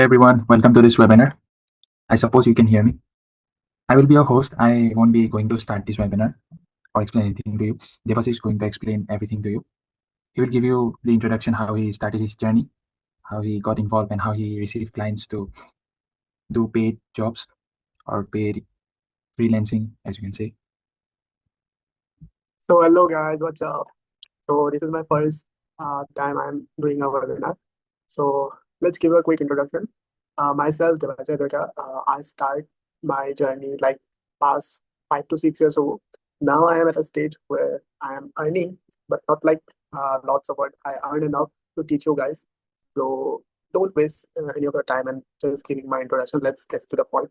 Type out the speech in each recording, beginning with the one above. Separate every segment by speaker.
Speaker 1: everyone, welcome to this webinar. I suppose you can hear me. I will be your host. I won't be going to start this webinar or explain anything to you. Devas is going to explain everything to you. He will give you the introduction, how he started his journey, how he got involved, and how he received clients to do paid jobs or paid freelancing, as you can say.
Speaker 2: So hello guys, what's up? So this is my first time I'm doing a webinar. So let's give a quick introduction. Myself, Devajay Durga. I start my journey like past 5 to 6 years ago. Now I am at a stage where I am earning, but not like lots of what I earn enough to teach you guys. So don't waste any of your time and just giving my introduction. Let's get to the point.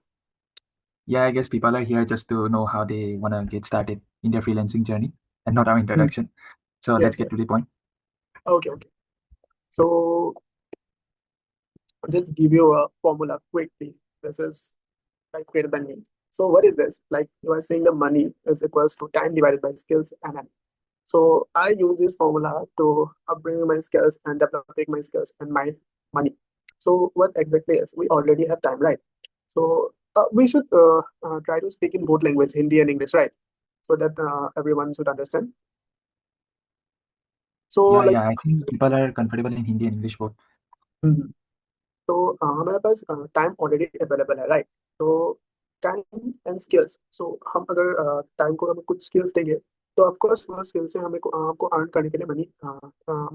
Speaker 1: Yeah, I guess people are here just to know how they want to get started in their freelancing journey and not our
Speaker 2: Hmm.
Speaker 1: introduction. So let's
Speaker 2: Yes,
Speaker 1: get
Speaker 2: yes.
Speaker 1: to the point.
Speaker 2: Okay. So just give you a formula quickly. This is like greater than me. So what is this? Like you are saying the money is equals to time divided by skills and money. So I use this formula to upbring my skills and developing my skills and my money. So what exactly is? We already have time, right? So we should try to speak in both languages, Hindi and English, right? So that everyone should understand. So like,
Speaker 1: Yeah, I think people are comfortable in Hindi and English both.
Speaker 2: Mhm. तो हमारे पास time already available है right तो time and skills so हम अगर time को हमें कुछ skills देंगे तो ऑफकोर्स वो स्किल से हमें हमको अर्न करने के लिए मनी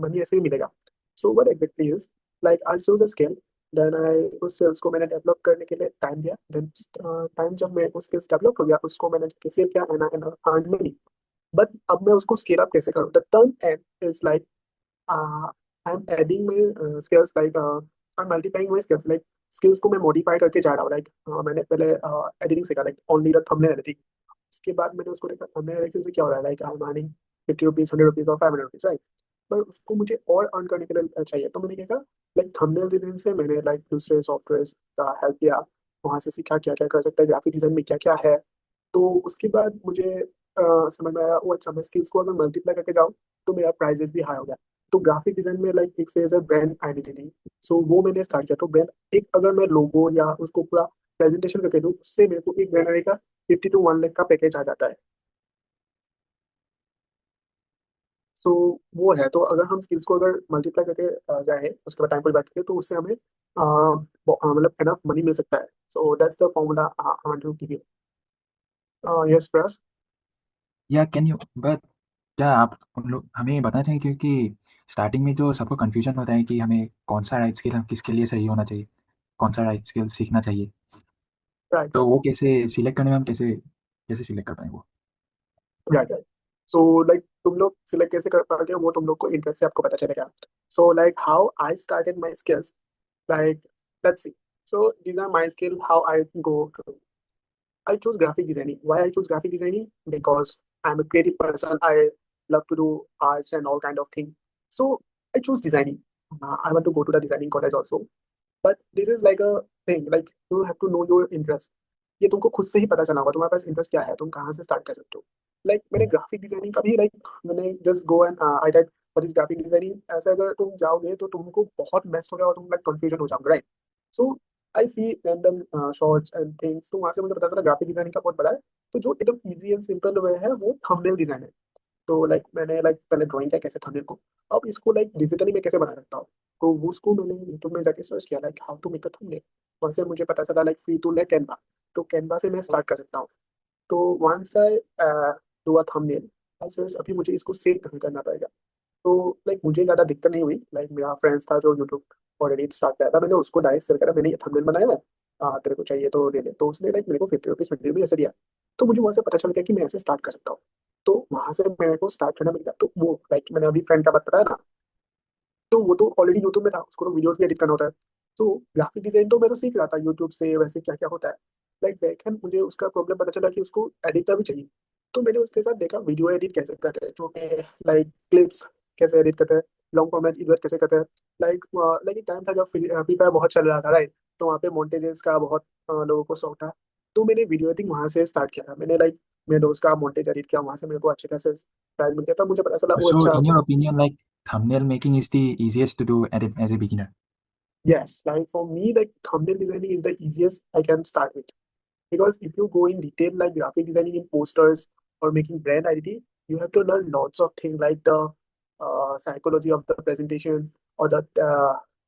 Speaker 2: मनी ऐसे ही मिलेगा so what exactly is like I choose a skill then I उस स्किल्स को मैंने डेवलप करने के लिए टाइम दिया देन टाइम जब मैं उस स्किल्स डेवलप हो गया उसको मैंने सेव किया and I earn money but अब मैं उसको स्केल अप कैसे करूँ the term and is like I'm adding my skills like I'm multiplying my skills like skills को मैं modify करके जा रहा हूँ like मैंने पहले editing सीखा like only the thumbnail editing उसके बाद मैंने उसको देखा thumbnail editing से क्या हो रहा है like I'm earning 50 rupees 100 rupees और 500 रुपीज right पर उसको मुझे और अर्न करने के लिए चाहिए तो मैंने क्या कहा लाइक थंबनेल डिजाइन से मैंने लाइक दूसरे सॉफ्टवेयर का हेल्प लिया वहां से सीखा क्या क्या कर सकता है ग्राफिक डिजाइन में क्या क्या है तो उसके बाद मुझे समझ में आया वो अच्छा मैं स्किल्स को अगर मल्टीप्लाई करके जाऊँ तो मेरा प्राइजेस भी हाई हो गया तो ग्राफिक डिजाइन में लाइक एक से ब्रांड आइडेंटिटी सो वो मैंने स्टार्ट किया तो ब्रांड एक अगर मैं लोगो या उसको पूरा प्रेजेंटेशन करके दूँ उससे मेरे को एक ब्रांड का 50 to 1 लाख का पैकेज आ जाता है सो वो है तो अगर हम स्किल्स को अगर मल्टीप्लाई करके जाए उसके बाद टाइम पर बात करें तो उससे हमें मतलब एनफ मनी मिल सकता है so that's the formula I want to give you yes plus
Speaker 1: या कैन यू बट क्या आप उन लोग हमें बताना चाहिए क्योंकि स्टार्टिंग में जो सबको कन्फ्यूजन होता है कि हमें कौन सा राइट स्किल किसके लिए सही होना चाहिए, कौन सा राइट स्किल सीखना चाहिए,
Speaker 2: राइट
Speaker 1: तो वो कैसे सिलेक्ट करने में हम कैसे कैसे सिलेक्ट कर पाएँ वो?
Speaker 2: राइट राइट सो लाइक तुम लोग सिलेक्ट कैसे कर पाओगे वो तुम लोग को इंटरेस्ट से आपको पता चलेगा so like how I started my skills like let's see so these are my skill how I go I chose graphic designing. Why I chose graphic designing? Because I'm a creative person. I love to do arts and all kind of things. So I chose designing. I want to go to the designing college also. But this is like a thing. Like you have to know your interest. ये तुमको खुद से ही पता चला होगा तुम्हारे पास interest क्या है तुम कहाँ से स्टार्ट कर सकते हो लाइक मैंने ग्राफिक डिजाइनिंग का भी लाइक मैंने just go and I type what is graphic designing ऐसे अगर तुम जाओगे तो तुमको बहुत मेस हो जाएगा और तुम लाइक कंफ्यूजन हो जाओगे right so I see random shorts and things तो वहां से मुझे पता चला ग्राफिक डिजाइनिंग का बहुत बड़ा है तो जो एकदम इजी एंड सिंपल वे है वो थंबनेल डिजाइन है तो लाइक मैंने लाइक पहले ड्राइंग किया कैसे थंबनेल को अब इसको लाइक डिजिटली मैं कैसे बना सकता हूँ तो वो उसको मैंने यूट्यूब में जाके सर्च किया like how to make a thumbnail वहां से मुझे पता चला लाइक फ्री टूल है कैनवा तो कैनवा से मैं स्टार्ट कर सकता हूँ तो once I do a thumbnail अभी मुझे इसको सेव कहाँ करना पड़ेगा तो लाइक मुझे ज़्यादा दिक्कत नहीं हुई लाइक मेरा फ्रेंड्स था जो यूट्यूब ऑलरेडी स्टार्ट किया था मैंने उसको डायरेक्ट शेयर करा मैंने ये थंबनेल बनाया है तेरे को चाहिए तो ले ले तो उसने लाइक मेरे को 50 रुपीज 20 रुपीज ऐसे दिया तो मुझे वहाँ से पता चल गया कि मैं ऐसे स्टार्ट कर सकता हूँ तो वहां से मेरे को स्टार्ट करना मिल गया तो वो लाइक मैंने अभी फ्रेंड का बात बताया ना तो वो तो ऑलरेडी यूट्यूब में था उसको तो वीडियोस भी एडिट करना होता है तो ग्राफिक डिजाइन तो मैं तो सीख रहा था यूट्यूब से वैसे क्या क्या होता है लाइक बैक एंड मुझे उसका प्रॉब्लम पता चला कि उसको एडिटर भी चाहिए तो मैंने उसके साथ देखा वीडियो एडिट कैसे करते हैं छोटे लाइक क्लिप्स कैसे एडिट करते हैं लॉन्ग फॉर्मेट एडिट कैसे करते हैं लाइक लाइक एक टाइम था जब फ्री फायर बहुत चल रहा था राइट तो वहाँ पे मोन्टेजेस का बहुत लोगों को शौक था तो मैंने वीडियो एडिटिंग वहाँ से स्टार्ट किया था मैंने लाइक मेरे दोस्त का मोन्टेज एडिट किया वहाँ से मेरे को अच्छे खासे प्राइस मिल गया था मुझे पता चला वो
Speaker 1: So
Speaker 2: अच्छा
Speaker 1: in your opinion, like thumbnail making is the easiest to do as a beginner?
Speaker 2: Yes, like for me, like thumbnail designing is the easiest I can start with. Because if you go in detail like graphic designing in posters or making brand identity, you have to learn lots of things like the psychology of the presentation or the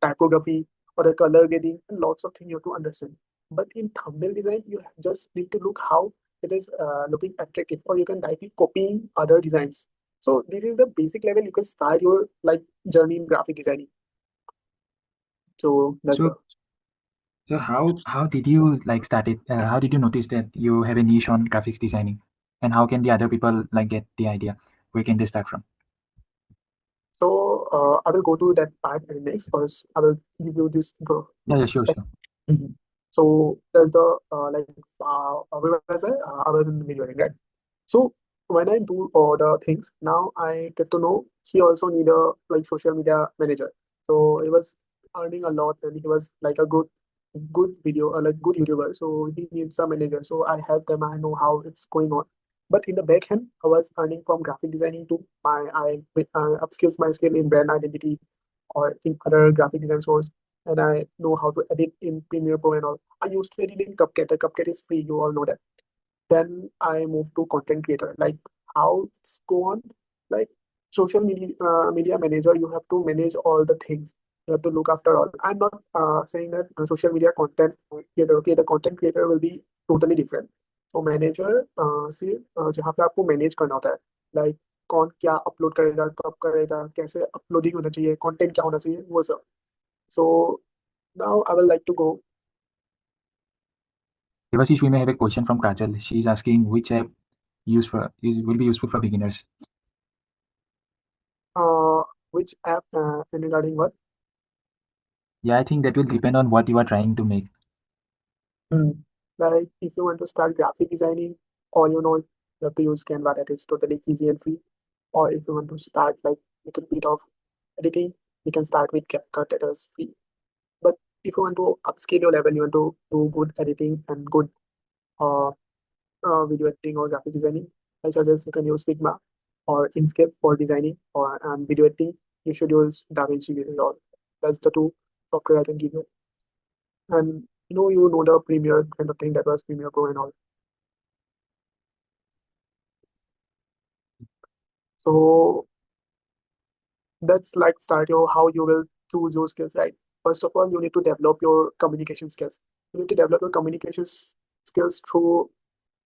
Speaker 2: typography or the color grading and lots of things you have to understand. But in thumbnail design, you just need to look how it is looking attractive, or you can directly copying other designs. So this is the basic level you can start your like journey in graphic designing. So that's
Speaker 1: So
Speaker 2: the
Speaker 1: so how did you like started? How did you notice that you have a niche on graphics designing, and how can the other people like get the idea? Where can they start from?
Speaker 2: So I will go to that part and next. First, I will give you this intro.
Speaker 1: Yeah, yeah, sure, sure.
Speaker 2: Mhm. So there's the like where was I? I was in video editing, right? So when I do all the things, now I get to know he also need a like social media manager. So he was earning a lot and he was like a good video like good YouTuber. So he needs a manager. So I help them. I know how it's going on. But in the back end, I was earning from graphic designing to I upskills my skill in brand identity or in other graphic design source. And I know how to edit in Premiere Pro and all. I used to edit in CupCut. The CupCut is free. You all know that. Then I moved to content creator. Like how it's go on, like social media manager. You have to manage all the things. You have to look after all. I'm not saying that social media content creator. Okay, the content creator will be totally different. So manager से जहाँ पे आपको manage करना होता है like कौन क्या upload करेगा कब करेगा कैसे अपलोडिंग होना चाहिए कंटेंट क्या होना चाहिए वो सब so now I will like to go
Speaker 1: Devashish, we may have a question from Kajal. She is asking which app will be useful for beginners.
Speaker 2: which app and regarding what.
Speaker 1: Yeah, I think that will depend on what you are trying to make.
Speaker 2: Hmm. Like if you want to start graphic designing, all you know you have to use Canva that is totally easy and free. Or if you want to start like little bit of editing, you can start with CapCut that is free. But if you want to upscale your level, you want to do good editing and good uh, video editing or graphic designing, I suggest you can use Figma or Inkscape for designing or video editing. You should use DaVinci Resolve. That's the two software I can give you. And you know the Premiere kind of thing that was Premiere Pro and all. So that's like start your how you will choose your skills, right? First of all, you need to develop your communication skills. You need to develop your skills through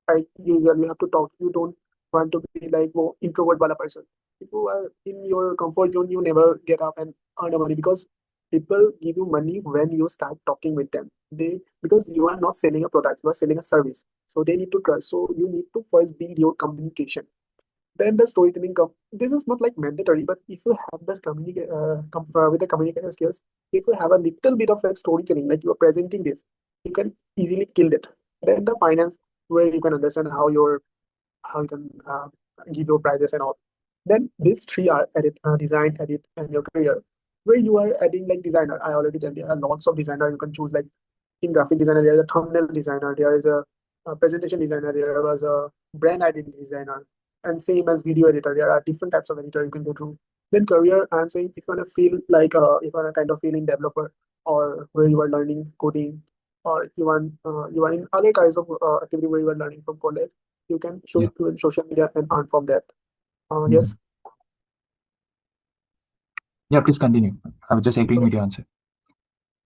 Speaker 2: like you have to talk. You don't want to be like more introvert wala person. If you are in your comfort zone, you never get up and earn the money because people give you money when you start talking with them. They because you are not selling a product, you are selling a service. So they need to trust. So you need to first build your communication. Then the storytelling come. This is not like mandatory, but if you have the with the communication skills, if you have a little bit of like storytelling, like you are presenting this, you can easily kill it. Then the finance, where you can understand how you can give your prices and all. Then these three are design, edit, and your career. Where you are adding like designer, I already tell you, there are lots of designer you can choose. Like in graphic designer, there is a thumbnail designer, there is a presentation designer, there was a brand identity designer, and same as video editor, there are different types of editor you can go through. Then career, I'm saying if you want to feel like if you want to kind of feeling developer or where you are learning coding, or if you are in other kinds of activity where you are learning from college, you can show
Speaker 1: Yeah.
Speaker 2: it to social media and earn from that. Yes.
Speaker 1: Mhm. Yeah, please continue. I was just agreeing with your answer.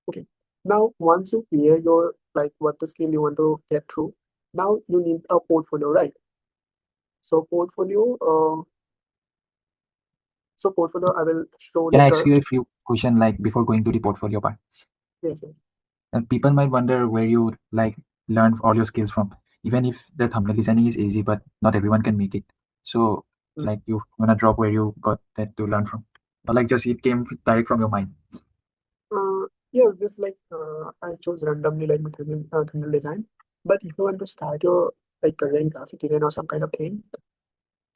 Speaker 2: Okay. Now, once you clear your like what the skill you want to get through, now you need a portfolio, right? So portfolio I will show
Speaker 1: Can I ask
Speaker 2: later.
Speaker 1: you a few questions like before going to the portfolio part?
Speaker 2: Yes, yes.
Speaker 1: And people might wonder where you like learn all your skills from. Even if the thumbnail designing is easy, but not everyone can make it. So
Speaker 2: Mm.
Speaker 1: like you wanna drop where you got that to learn from, or like just it came direct from your mind.
Speaker 2: Yeah, just like I chose randomly like my thumbnail design. But if you want to start your like career in graphic design or some kind of thing,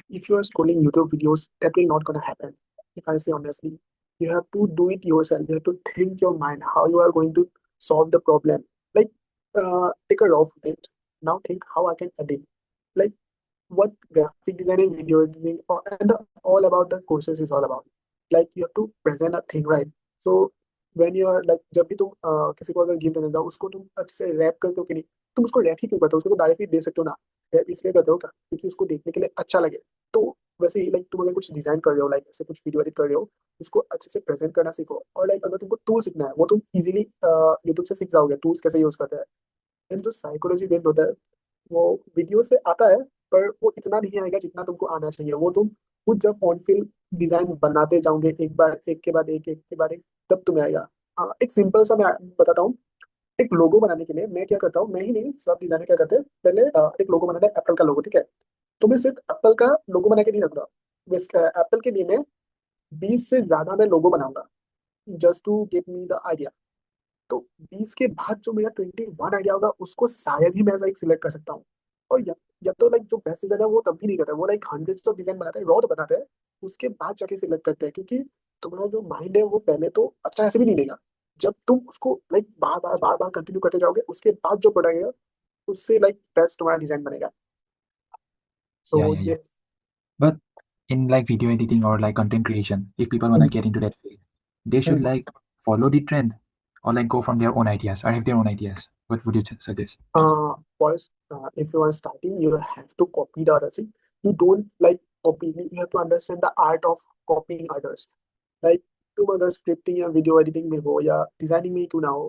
Speaker 2: if you are scrolling YouTube videos, that will not gonna happen. If I say honestly, you have to do it yourself. You have to think your mind how you are going to solve the problem. Like take a raw footage. Now think how I can edit. Like what graphic designing, video editing, and all about the courses is all about. Like you have to present a thing, right? So when you are like, जब भी तुम किसी को अगर gift देने जाओ, उसको तुम अच्छे से रैप करते हो कि नहीं? तुम उसको रैप ही क्यों करते हो? उसको तो डायरेक्टली दे सकते हो ना। रैप इसलिए करते हो क्या? क्योंकि उसको देखने के लिए अच्छा लगे। तो वैसे ही लाइक तुम अगर कुछ डिजाइन कर रहे हो, लाइक ऐसे कुछ वीडियो एडिट कर रहे हो, उसको अच्छे से प्रेजेंट करना सीखो। और लाइक अगर तुमको टूल सीखना है, वो तुम इजीली यूट्यूब से सीख जाओगे, टूल्स कैसे यूज करते हैं। एंड जो साइकोलॉजी बेस्ड होता है, वो वीडियो से आता है, पर वो इतना नहीं आएगा जितना तुमको आना चाहिए। वो तुम खुद जब ऑन फील्ड डिजाइन बनाते जाओगे, एक बार एक के बाद एक के बाद एक, तब तुम्हें आएगा। एक सिंपल सा मैं बताता हूँ। एक लोगो बनाने के लिए मैं क्या करता हूँ, मैं ही नहीं, सब डिजाइनर क्या करते हैं, पहले एक लोगो बनाना है, एप्पल का लोगो, ठीक है। तो मैं सिर्फ एप्पल का लोगो बना के नहीं रखूंगा। एप्पल के लिए मैं 20 से ज्यादा मैं लोगो बनाऊंगा, just to give me the idea. तो 20 के बाद जो मेरा 21 आइडिया होगा, उसको शायद ही मैं लाइक सिलेक्ट कर सकता हूँ। और या तो लाइक जो बेस्ट डिजाइनर है वो तब भी नहीं करता है, वो लाइक हंड्रेड्स ऑफ डिजाइन बनाते हैं, रॉ तो बनाते हैं, उसके बाद जाके सिलेक्ट करते हैं। क्योंकि तुम्हारा जो माइंड है वो पहले तो अच्छा ऐसे भी नहीं देगा। जब तुम उसको लाइक बार बार कंटिन्यू करते जाओगे, उसके बाद जो प्रोडक्ट आएगा, उससे लाइक बेस्ट तुम्हारा डिजाइन बनेगा। सो
Speaker 1: Yeah, yeah, yeah.
Speaker 2: ये
Speaker 1: But in like video editing or like content creation, if people wanna get into that field, they should like follow the trend or like go from their own ideas or have their own ideas. What would you suggest?
Speaker 2: First, if you are starting, you have to copy the others. You don't like copy. You have to understand the art of copying others. Like तुम अगर scripting या video editing में हो या designing में ही क्यों ना हो,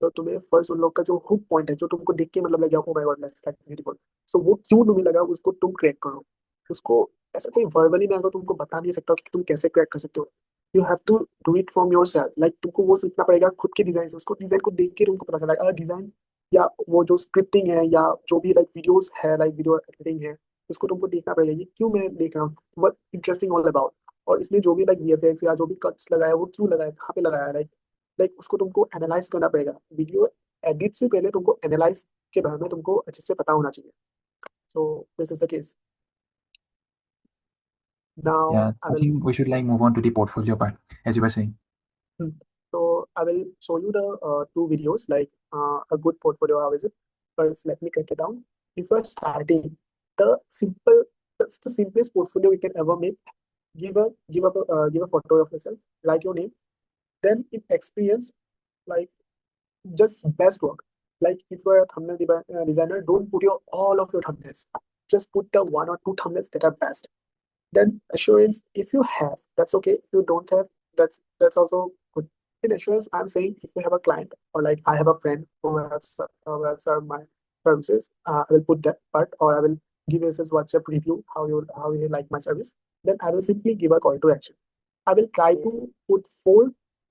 Speaker 2: तो तुम्हें फर्स्ट उन लोग का जो हुक पॉइंट है, जो तुमको देख के मतलब लगे oh my God that's like beautiful, so वो क्यों तुम्हें लगा, उसको तुम क्रैक करो। उसको ऐसा कोई वर्बली में अगर तुमको बता नहीं सकता कि तुम कैसे क्रैक कर सकते हो। You have to do it from yourself. Like तुमको वो सीखना पड़ेगा खुद के डिजाइन से। उसको डिजाइन को देख के तुमको पता चला अगर डिजाइन या वो जो स्क्रिप्टिंग है या जो भी लाइक वीडियोस है, लाइक वीडियो एडिटिंग है, उसको तुमको देखना पड़ेगा ये क्यों मैं देख रहा हूँ, व्हाट इंटरेस्टिंग ऑल अबाउट। और इसने जो भी लाइक वीएफएक्स या जो भी कट्स लगाया है, वो क्यों लगाया है, कहाँ पे लगाया है, लाइक लाइक उसको तुमको एनालाइज करना पड़ेगा। वीडियो एडिट से पहले तुमको एनालाइज के बारे में तुमको अच्छे से पता होना चाहिए। So this is the case. Now
Speaker 1: Yeah,
Speaker 2: I
Speaker 1: I
Speaker 2: will
Speaker 1: think we should like move on to the portfolio part, as you were saying.
Speaker 2: so I will show you the two videos, like a good portfolio, how is it. First, let me break it down. If you are starting, the simple that's the simplest portfolio you can ever make. Give a photo of yourself, write your name, then in experience, like just best work. Like if you're a designer, don't put your all of your thumbnails. Just put the one or two thumbnails that are best. Then assurance, if you have, that's okay. If you don't have, that's also good. In assurance, I'm saying if you have a client or like I have a friend who has served my services, I will put that part, or I will give you this WhatsApp review how you like my service. Then I will simply give a call to action. I will try to put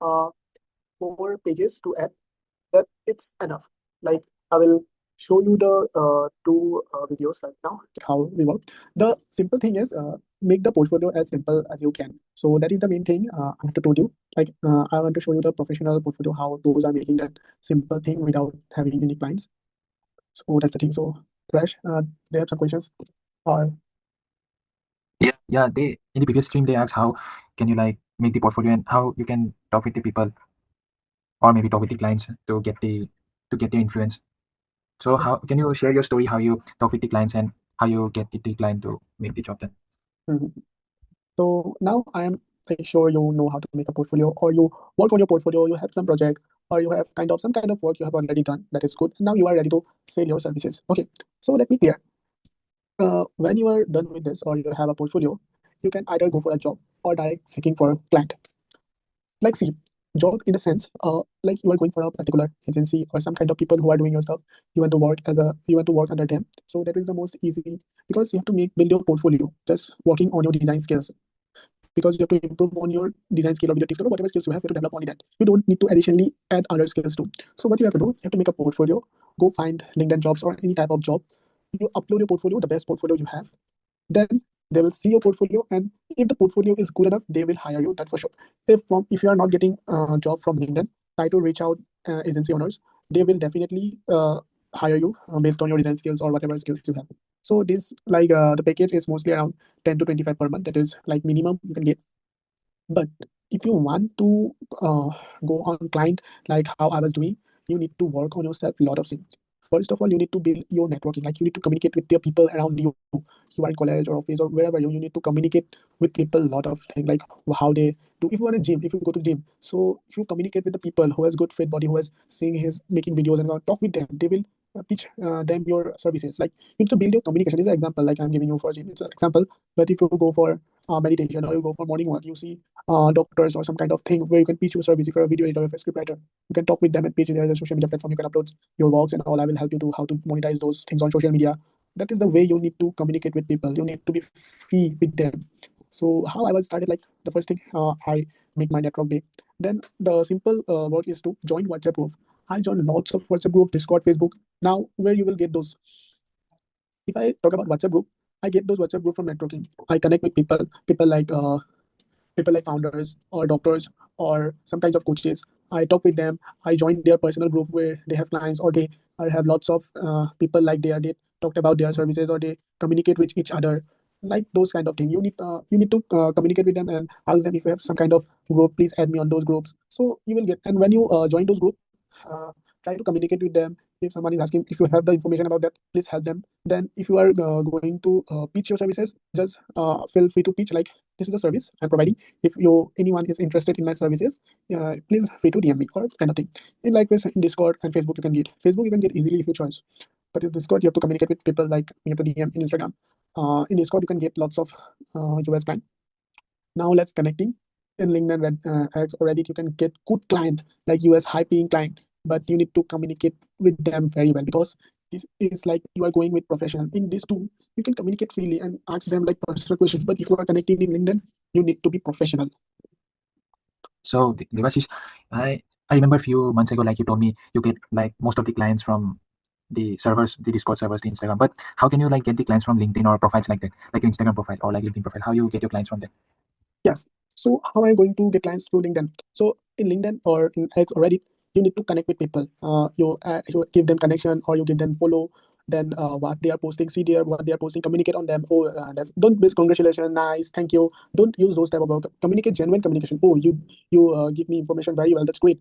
Speaker 2: uh, four pages to add, that it's enough. Like I will show you the two videos right now, how we work. The simple thing is make the portfolio as simple as you can. So that is the main thing I have to told you. Like I want to show you the professional portfolio, how those are making that simple thing without having any clients. So that's the thing. So Crash, they have some questions. Or
Speaker 1: Yeah, they in the previous stream they asked how can you like make the portfolio and how you can talk with the people or maybe talk with the clients to get the influence. So
Speaker 2: okay.
Speaker 1: how can you share your story how you talk with the clients and how you get the client to make the job done?
Speaker 2: Mhm. So now I am like sure you know how to make a portfolio, or you work on your portfolio, you have some project, or you have kind of some kind of work you have already done that is good. Now you are ready to sell your services. Okay, so let me clear. When you are done with this or you have a portfolio, you can either go for a job or direct seeking for a client. Like see, job in a sense, like you are going for a particular agency or some kind of people who are doing your stuff. You want to work under them. So that is the most easy, because you have to make build your portfolio just working on your design skills, because you have to improve on your design skill or video skill or whatever skills you have to develop only that. You don't need to additionally add other skills too. So what you have to do, you have to make a portfolio, go find LinkedIn jobs or any type of job. You upload your portfolio, the best portfolio you have. Then they will see your portfolio, and if the portfolio is good enough, they will hire you. That for sure. If you are not getting a job from LinkedIn, try to reach out agency owners. They will definitely hire you based on your design skills or whatever skills you have. So this like the package is mostly around 10 to 25 per month. That is like minimum you can get. But if you want to go on client like how I was doing, you need to work on yourself a lot of things. first of all, you need to build your networking. Like, you need to communicate with the people around you. You are in college or office or wherever you need to communicate with people a lot of things, like how they do. If you are in gym, if you go to gym, so if you communicate with the people who has good fit body, who has seeing his making videos and talk with them, they will pitch them your services. Like, you need to build your communication. This is an example, like I'm giving you for gym, it's an example. But if you go for meditation, or you go for morning walk, you see doctors or some kind of thing where you can pitch your service. If you're a video editor, if you're a script writer, you can talk with them and pitch in their social media platform. You can upload your works and all. I will help you to how to monetize those things on social media. That is the way you need to communicate with people. You need to be free with them. So how I was started, like the first thing, I make my network big. Then the simple work is to join WhatsApp group. I join lots of WhatsApp group, Discord, Facebook. Now where you will get those, if I talk about WhatsApp group, I get those WhatsApp group from networking. I connect with people like founders or doctors or some kinds of coaches. I talk with them. I join their personal group where they have clients, or they have lots of people like they talked about their services, or they communicate with each other, like those kind of thing. You need to communicate with them and ask them, if you have some kind of group, please add me on those groups. So you will get, and when you join those group, uh, try to communicate with them. If someone is asking, if you have the information about that, please help them. Then if you are going to pitch your services, just feel free to pitch, like, this is the service I'm providing. If anyone is interested in my services, please free to DM me, or kind of thing. In likewise, in Discord and Facebook, you can get easily if you choose. But in Discord, you have to communicate with people, like you have to DM in Instagram. In Discord, you can get lots of US client. Now let's connecting. In LinkedIn, X or Reddit, you can get good client, like US high paying client, but you need to communicate with them very well, because this is like you are going with professional. In this too, you can communicate freely and ask them like personal questions. But if you are connecting in LinkedIn, you need to be professional.
Speaker 1: So Devashish, I remember a few months ago, like you told me, you get like most of the clients from the servers, the Discord servers, the Instagram. But how can you like get the clients from LinkedIn or profiles like that, like your Instagram profile or like LinkedIn profile? How you get your clients from there?
Speaker 2: Yes. So how am I going to get clients through LinkedIn? So in LinkedIn or in X or Reddit, you need to connect with people. You give them connection, or you give them follow. Then what they are posting, see there what they are posting, communicate on them. Oh, don't miss congratulations, nice, thank you. Don't use those type of communicate, genuine communication. Oh, you give me information very well. That's great.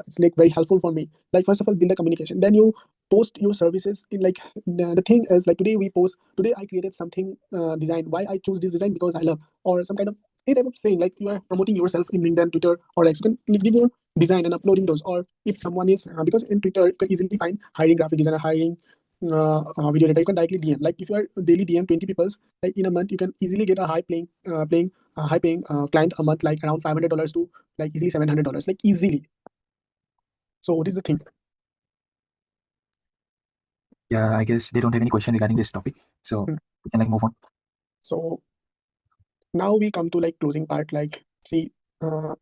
Speaker 2: It's like very helpful for me. Like, first of all, build the communication. Then you post your services in, like, the thing is, like, today I created something design. Why I choose this design? Because I love, or some kind of any type of saying, like you are promoting yourself in LinkedIn, Twitter, or X. You can give your design and uploading those. Or if someone is because in Twitter you can easily find hiring graphic designer, hiring video editor. You can directly DM. Like, if you are daily DM 20 people, like in a month you can easily get a high paying client a month, like around $500 to like easily $700, like easily. So what is the thing?
Speaker 1: Yeah, I guess they don't have any question regarding this topic, so
Speaker 2: Hmm.
Speaker 1: we can like move on.
Speaker 2: So now we come to like closing part. Like, see,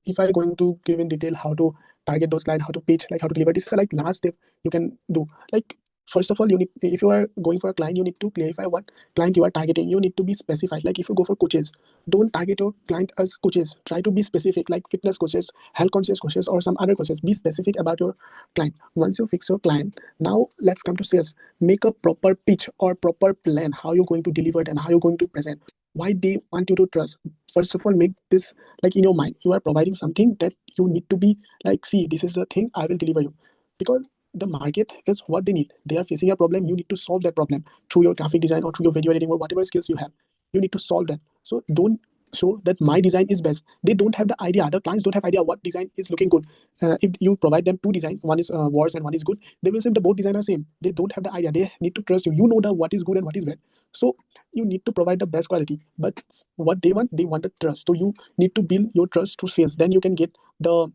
Speaker 2: if I going to give in detail how to target those clients, how to pitch, like how to deliver, this is like last step you can do. Like, first of all, you need, if you are going for a client, you need to clarify what client you are targeting. You need to be specified. Like, if you go for coaches, don't target your client as coaches. Try to be specific, like fitness coaches, health conscious coaches, or some other coaches. Be specific about your client. Once you fix your client, now let's come to sales. Make a proper pitch or proper plan, how you're going to deliver it and how you're going to present, why they want you to trust. First of all, make this like in your mind, you are providing something that you need to be like, see, this is the thing I will deliver you. Because the market is what they need. They are facing a problem, you need to solve that problem through your graphic design or through your video editing or whatever skills you have. You need to solve that. So don't show that my design is best. They don't have the idea, the clients don't have idea what design is looking good. If you provide them two designs, one is worse and one is good, they will say the both design are same. They don't have the idea. They need to trust you. You know the what is good and what is bad. So you need to provide the best quality, but what they want the trust. So you need to build your trust through sales. Then you can get the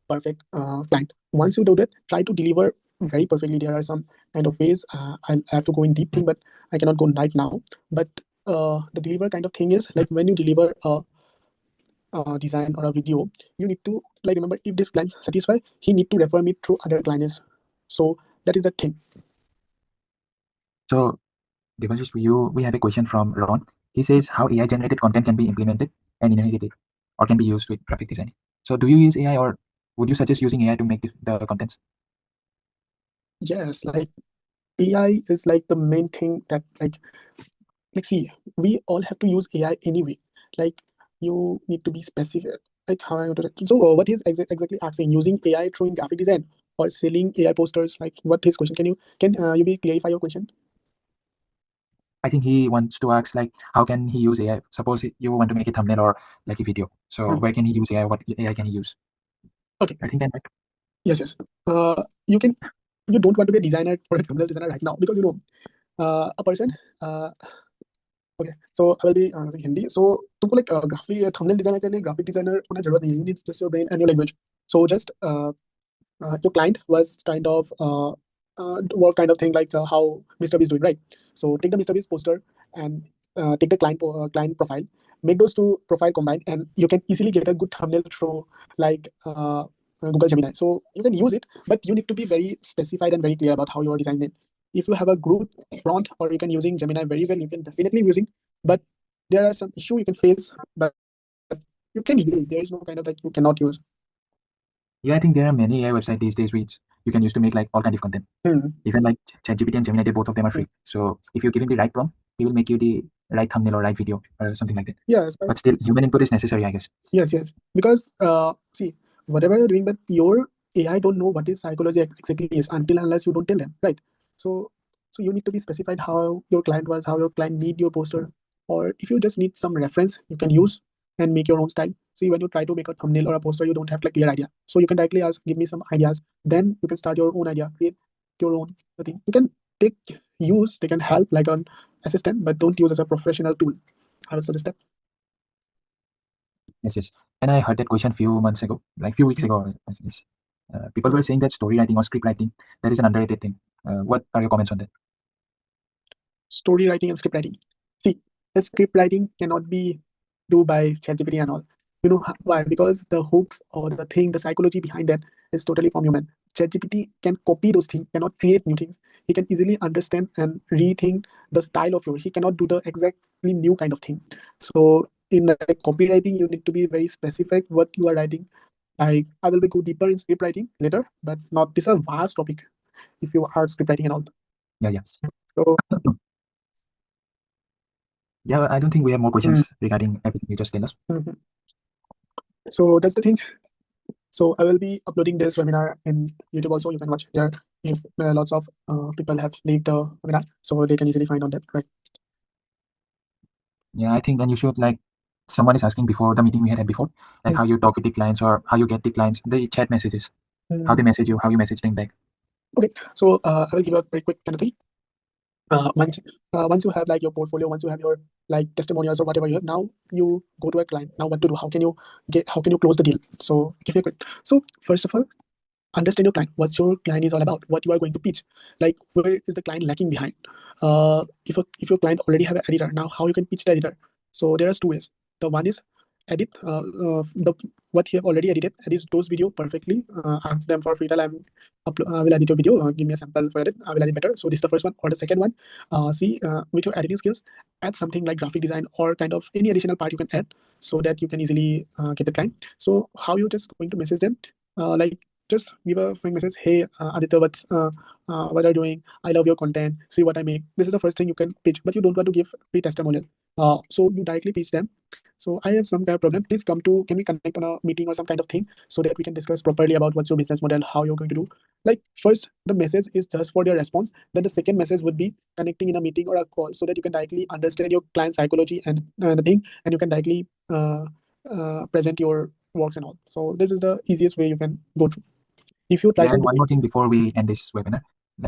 Speaker 2: perfect client. Once you do that, try to deliver very perfectly. There are some kind of ways. I have to go in deep thing, but I cannot go right now. But the deliver kind of thing is like, when you deliver a design or a video, you need to like remember, if this client satisfied, he need to refer me through other clients. So that is the thing.
Speaker 1: So Devashish, we have a question from Ron. He says how AI generated content can be implemented and innovated or can be used with graphic design. So do you use AI, or would you suggest using AI to make the contents?
Speaker 2: Yes, like AI is like the main thing that like see, we all have to use AI anyway. Like, you need to be specific, like how I want to. So what he's exactly asking, using AI through in graphic design. or selling AI posters? Like, what his question? Can you be clarify your question?
Speaker 1: I think he wants to ask like how can he use AI? Suppose you want to make a thumbnail or like a video. So
Speaker 2: Hmm.
Speaker 1: where can he use AI? What AI can he use?
Speaker 2: Okay.
Speaker 1: I think that might.
Speaker 2: Yes, yes. You can. You don't want to be a designer for a thumbnail designer right now because a person. Uh, okay. So I will be using Hindi. So तुमको like graphic thumbnail designer के लिए graphic designer होना जरूरत नहीं है. You need just your brain and your language. So just your client was kind of work kind of thing like how Mr. Beast doing, right? So take the Mr. Beast poster and take the client profile, make those two profile combined, and you can easily get a good thumbnail through like Google Gemini. So you can use it, but you need to be very specified and very clear about how you are designing it. If you have a good prompt or you can using Gemini very well, you can definitely using. But there are some issue you can face, but you can use it. There is no kind of like you cannot use.
Speaker 1: Yeah, I think there are many AI websites these days which you can use to make like all kind of content.
Speaker 2: Hmm.
Speaker 1: Even like ChatGPT and Gemini, they both of them are free. So if you give him the right prompt, he will make you the right thumbnail or right video or something like that.
Speaker 2: Yes,
Speaker 1: But still, human input is necessary, I guess.
Speaker 2: yes, yes. Because see, whatever you're doing, but your AI don't know what is psychology exactly is until unless you don't tell them, right? So, so you need to be specified how your client was, how your client need your poster, or if you just need some reference, you can use and make your own style. See, when you try to make a thumbnail or a poster, you don't have like clear idea. So you can directly ask, give me some ideas. Then you can start your own idea, create your own thing. You can take use, they can help like an assistant, but don't use as a professional tool. I would suggest that.
Speaker 1: Yes, yes. And I heard that question few months ago, like few weeks ago. I guess. People were saying that story writing or script writing that is an underrated thing. What are your comments on that?
Speaker 2: Story writing and script writing. See, the script writing cannot be do by ChatGPT and all. You know why? Because the hooks or the thing, the psychology behind that is totally from human. ChatGPT can copy those things, cannot create new things. He can easily understand and rethink the style of yours. He cannot do the exactly new kind of thing. So in like copywriting, you need to be very specific what you are writing. Like I will be go deeper in script writing later, but not this is a vast topic if you are script writing and all.
Speaker 1: Yeah, yeah.
Speaker 2: So
Speaker 1: Yeah, I don't think we have more
Speaker 2: mm,
Speaker 1: questions regarding everything you just tell us.
Speaker 2: mhm. So that's the thing. So I will be uploading this webinar in YouTube also. You can watch there if lots of people have leave the webinar, so they can easily find on that, right?
Speaker 1: Yeah, I think then you should like someone is asking before the meeting we had before, like
Speaker 2: Mm.
Speaker 1: how you talk with the clients or how you get the clients, the chat messages, how
Speaker 2: Mm.
Speaker 1: they message you, how you message them back.
Speaker 2: Okay, so I will give a very quick kind of thing. Once you have like your portfolio, once you have your like testimonials or whatever you have, now you go to a client. Now what to do? How can you close the deal? So give me a quick. So first of all, understand your client, what your client is all about, what you are going to pitch, like where is the client lacking behind. If your client already have an editor, now how you can pitch the editor. So there are two ways. The one is edit the what you have already edited, edit those video perfectly, ask them for free trial. I will edit your video, give me a sample for edit, I will edit better. So this is the first one. Or the second one, see with your editing skills, add something like graphic design or kind of any additional part you can add so that you can easily get the client. So how you just going to message them, like just give a friend message. Hey, Aditya, what are you doing? I love your content. See what I make. This is the first thing you can pitch, but you don't want to give free testimonial. So you directly pitch them. So I have some kind of problem. Please come to. Can we connect on a meeting or some kind of thing so that we can discuss properly about what's your business model, how you're going to do. Like first, the message is just for their response. Then the second message would be connecting in a meeting or a call so that you can directly understand your client psychology and the thing, and you can directly present your works and all. So this is the easiest way you can go through. If you try
Speaker 1: Yeah,
Speaker 2: to
Speaker 1: and
Speaker 2: do
Speaker 1: one
Speaker 2: it,
Speaker 1: more thing before we end this webinar.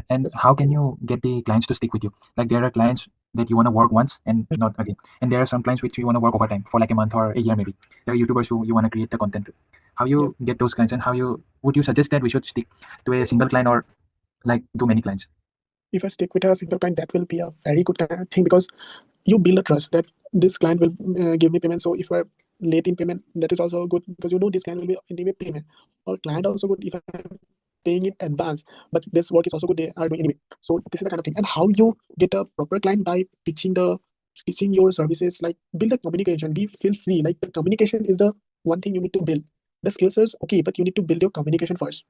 Speaker 1: And
Speaker 2: yes.
Speaker 1: how can you get the clients to stick with you? Like there are clients that you want to work once and not again. And there are some clients which you want to work over time for like a month or a year maybe. There are YouTubers who you want to create the content to. How
Speaker 2: Yes.
Speaker 1: you get those clients and how you would you suggest that we should stick to a single client or like do many clients?
Speaker 2: If I stick with a single client, that will be a very good kind of thing because you build a trust that this client will give me payment. So if we're late in payment, that is also good because you know this client will be in anyway payment. Or client also good if I'm paying in advance, but this work is also good. They are doing anyway. So this is the kind of thing. And how you get a proper client by pitching your services. Like build a communication. Be feel free. Like the communication is the one thing you need to build. The skills is okay, but you need to build your communication first.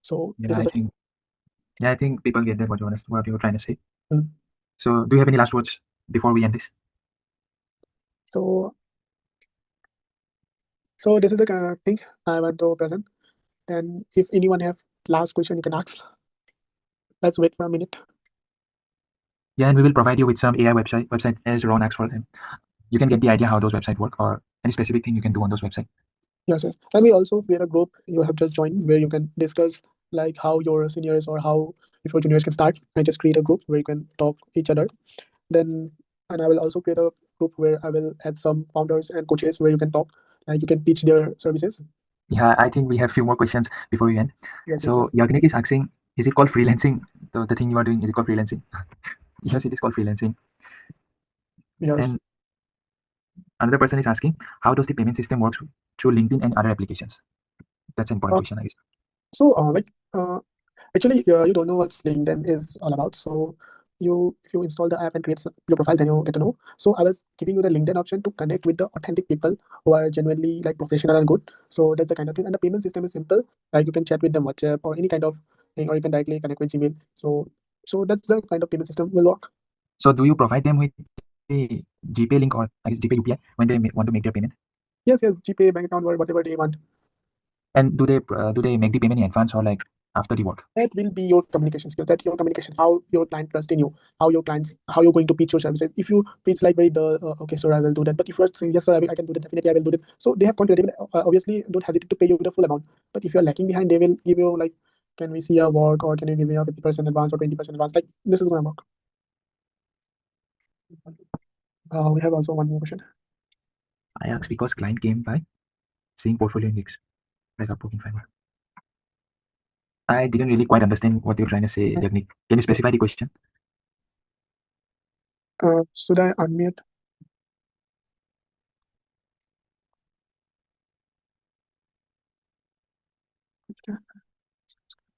Speaker 2: So
Speaker 1: Yeah,
Speaker 2: this is
Speaker 1: I
Speaker 2: the thing.
Speaker 1: think yeah, I think people get that what you're trying to say.
Speaker 2: Mm.
Speaker 1: So do you have any last words before we end this?
Speaker 2: So so this is the kind of thing I want to present. Then if anyone have last question, you can ask. Let's wait for a minute.
Speaker 1: Yeah, and we will provide you with some AI website as Ron asked for them. You can get the idea how those websites work or any specific thing you can do on those websites.
Speaker 2: Yes, yes. And we also create a group you have just joined where you can discuss like how your seniors or how if your juniors can start. I just create a group where you can talk each other. Then and I will also create a group where I will add some founders and coaches where you can talk, like you can pitch their services.
Speaker 1: Yeah, I think we have few more questions before we end.
Speaker 2: Yes, yes,
Speaker 1: So
Speaker 2: yes.
Speaker 1: Yagnik is asking, is it called freelancing? The thing you are doing, is it called freelancing? Yes, it is called freelancing.
Speaker 2: Yes.
Speaker 1: And another person is asking, how does the payment system works through LinkedIn and other applications? That's an important
Speaker 2: Uh,
Speaker 1: question, I guess.
Speaker 2: so actually, you don't know what LinkedIn is all about. So if you install the app and create your profile, then you get to know. So I was giving you the LinkedIn option to connect with the authentic people who are genuinely like professional and good. So that's the kind of thing. And the payment system is simple. Like you can chat with them WhatsApp or any kind of thing, or you can directly connect with Gmail. So that's the kind of payment system will work.
Speaker 1: So do you provide them with the GPay link or I guess GPay UPI when they want to make their payment?
Speaker 2: Yes, yes, GPay, bank account, or whatever they want.
Speaker 1: And do they make the payment in advance or like after the work?
Speaker 2: That will be your communication skill. That your communication, how your client trust in you, how you're going to pitch your services. If you pitch like very okay, sir, I will do that. But if you're saying yes, sir, I can do that. Definitely, I will do that. So they have confidence. They will, obviously, don't hesitate to pay you the full amount. But if you're lacking behind, they will give you like, can we see your work, or can you give me a 50% advance or 20% advance? Like this is going to work. We have also one more question.
Speaker 1: I asked because client came by seeing portfolio index like Upwork in Fiverr. I didn't really quite understand what you're trying to say, Yagnik. Can you specify the question?
Speaker 2: Should I unmute?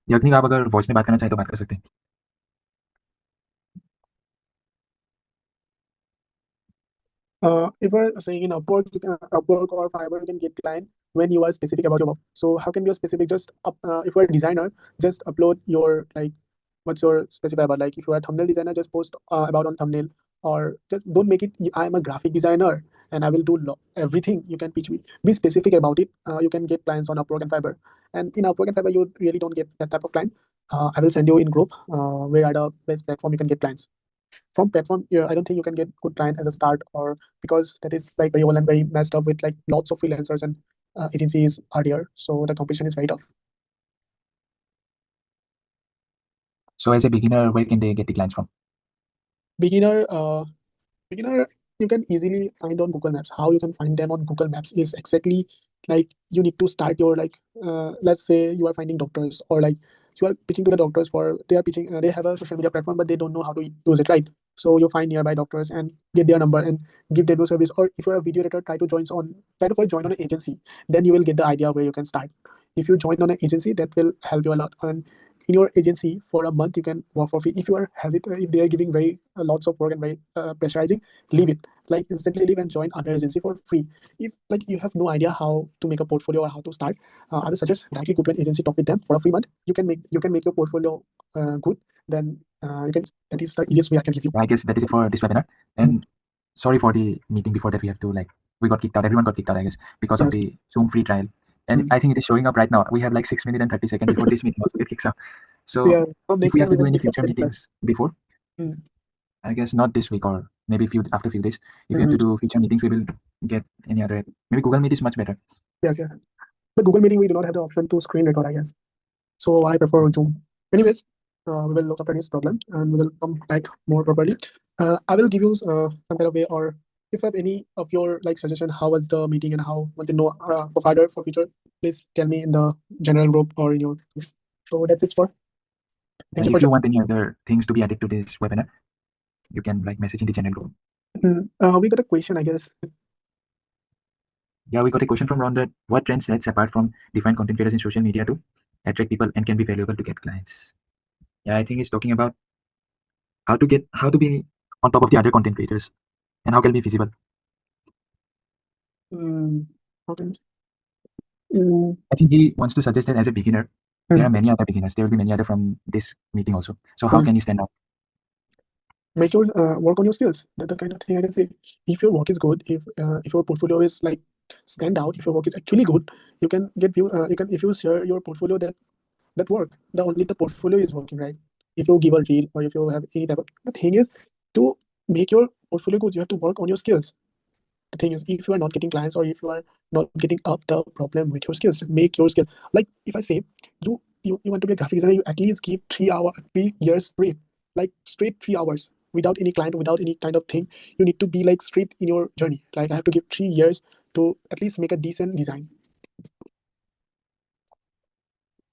Speaker 1: यज्ञ आप अगर voice में बात करना चाहें तो बात कर सकते हैं.
Speaker 2: If we're saying in Upwork, Upwork or Fiverr, you can get client when you are specific about your work. So how can you be specific? Just if you're a designer, just upload your like what's your specify about. Like if you're a thumbnail designer, just post about on thumbnail, or just don't make it. I'm a graphic designer and I will do everything. You can pitch me. Be specific about it. You can get clients on Upwork and Fiverr. And in Upwork and Fiverr, you really don't get that type of client. I will send you in group where are the best platform you can get clients from platform. Yeah, I don't think you can get good client as a start, or because that is like very old and very messed up with like lots of freelancers and agencies are there, so the competition is very tough.
Speaker 1: So as a beginner, where can they get the clients from?
Speaker 2: Beginner, beginner, you can easily find on Google Maps. How you can find them on Google Maps is exactly like you need to start your like let's say you are finding doctors, or like you are pitching to the doctors for they are pitching they have a social media platform but they don't know how to use it, right? So you find nearby doctors and get their number and give them a service. Or if you're a video editor, try to first join on an agency, then you will get the idea where you can start. If you join on an agency, that will help you a lot. And in your agency for a month you can work for free. If you are hesitant, if they are giving very lots of work and very pressurizing, leave it. Like instantly leave and join other agency for free. If like you have no idea how to make a portfolio or how to start, I would suggest directly go to an agency, talk with them for a free month. You can make your portfolio good. Then you can that is the easiest way I can give you.
Speaker 1: I guess that is it for this webinar. And sorry for the meeting before that we have to like we got kicked out. Everyone got kicked out, I guess, because of
Speaker 2: Yes.
Speaker 1: the Zoom free trial. And
Speaker 2: Mm.
Speaker 1: I think it is showing up right now. We have like 6 minutes and 30 seconds before this meeting also get kicked out. So
Speaker 2: Yeah. From
Speaker 1: if
Speaker 2: next
Speaker 1: we
Speaker 2: time
Speaker 1: have to
Speaker 2: we
Speaker 1: do
Speaker 2: will
Speaker 1: any
Speaker 2: make
Speaker 1: future
Speaker 2: something better.
Speaker 1: meetings before,
Speaker 2: Mm.
Speaker 1: I guess not this week or maybe after few days. If we have to
Speaker 2: Mhm.
Speaker 1: do future meetings, we will get any other. Maybe Google Meet is much better.
Speaker 2: Yes, yes. But Google Meeting we do not have the option to screen record, I guess. So I prefer Zoom. Anyways, we will look after this problem and we will come back more properly. I will give you some kind of way, or if you have any of your like suggestion, how was the meeting and how want to know for further for future, please tell me in the general group or in your groups. So that's it for. Thank
Speaker 1: And
Speaker 2: you for
Speaker 1: if you
Speaker 2: joining.
Speaker 1: want any other things to be added to this webinar, you can like message in the channel group.
Speaker 2: We got a question, I guess.
Speaker 1: Yeah, we got a question from Ron that what trends sets apart from different content creators in social media to attract people and can be valuable to get clients. Yeah, I think it's talking about how to be on top of the other content creators and how can be visible.
Speaker 2: Mm, okay. Mm,
Speaker 1: I think he wants to suggest that as a beginner, there are
Speaker 2: mm,
Speaker 1: many other beginners. There will be many other from this meeting also. So how
Speaker 2: mm.
Speaker 1: can he stand out?
Speaker 2: Make your work on your skills. That's the kind of thing I can say. If your work is good, if your portfolio is like stand out, if your work is actually good, you can get view. You can, if you share your portfolio, that work. The only the portfolio is working, right? If you give a reel or if you have any type of, the thing is, to make your portfolio good, you have to work on your skills. The thing is, if you are not getting clients or if you are not getting up the problem with your skills, make your skill. Like if I say you want to be a graphic designer, you at least give 3 hour 3 years straight, like straight 3 hours without any client, without any kind of thing. You need to be like straight in your journey. Like I have to give 3 years to at least make a decent design.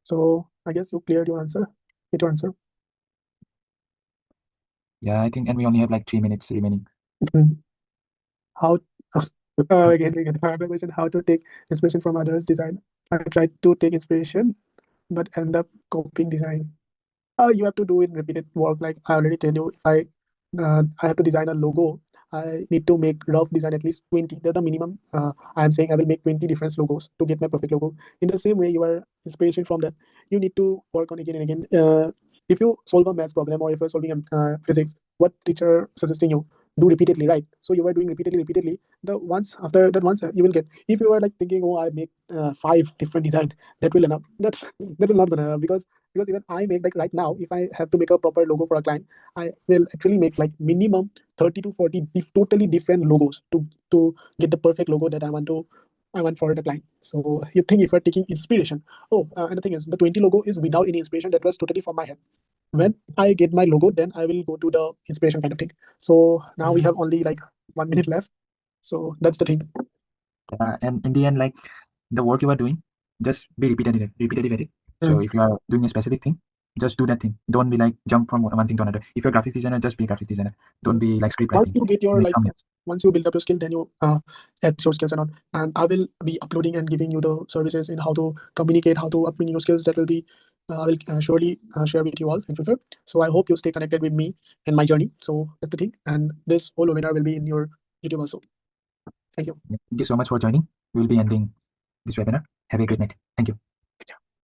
Speaker 2: So I guess you cleared your answer. Get your answer.
Speaker 1: Yeah, I think, and we only have like 3 minutes remaining.
Speaker 2: Mhm. How again we get another question, how to take inspiration from others design. I tried to take inspiration but end up copying design. You have to do it repeated work. Like I already tell you, if I have to design a logo, I need to make rough design at least 20. That's the minimum. I am saying I will make 20 different logos to get my perfect logo. In the same way, your inspiration from that, you need to work on again and again. If you solve a math problem or if you're solving a physics, what teacher suggesting you do repeatedly, right? So you are doing repeatedly. The once after that, once you will get. If you are like thinking, oh, I make 5 different design, that will enough. That will not gonna, because even I make, like right now, if I have to make a proper logo for a client, I will actually make like minimum 30 to 40 totally different logos to get the perfect logo that I want for the client. So you think if you're taking inspiration, and the thing is, the 20 logo is without any inspiration. That was totally from my head. When I get my logo, then I will go to the inspiration kind of thing. So now we have only like 1 minute left. So that's the thing.
Speaker 1: And in the end, like the work you are doing, just be repetitive at it. So if you are doing a specific thing, just do that thing. Don't be like jump from one thing to another. If you're a graphics designer, just be a graphics designer. Don't be like script
Speaker 2: Once
Speaker 1: writing.
Speaker 2: you get your
Speaker 1: Like,
Speaker 2: like, once you build up your skill, then you add your skills and on. And I will be uploading and giving you the services in how to communicate, how to upbring your skills. That will be I will surely share with you all in future. So I hope you stay connected with me and my journey. So that's the thing. And this whole webinar will be in your YouTube also. Thank you.
Speaker 1: Thank you so much for joining. We will be ending this webinar. Have a great night. Thank you.